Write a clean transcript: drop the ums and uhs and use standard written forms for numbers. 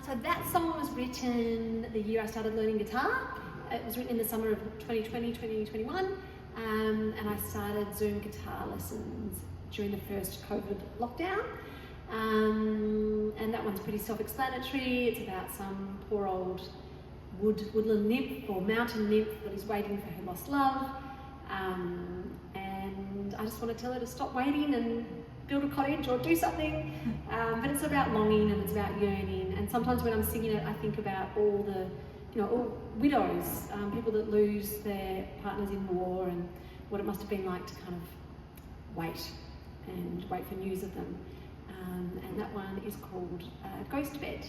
So that song was written the year I started learning guitar. It was written in the summer of 2020, 2021, and I started Zoom guitar lessons during the first COVID lockdown. And that one's pretty self-explanatory. It's about some poor old woodland nymph or mountain nymph that is waiting for her lost love. And I just want to tell her to stop waiting and build a cottage or do something. But it's about longing and it's about yearning. And sometimes when I'm singing it, I think about all the, all widows, people that lose their partners in war, and what it must have been like to kind of wait for news of them. And that one is called Ghost Bed.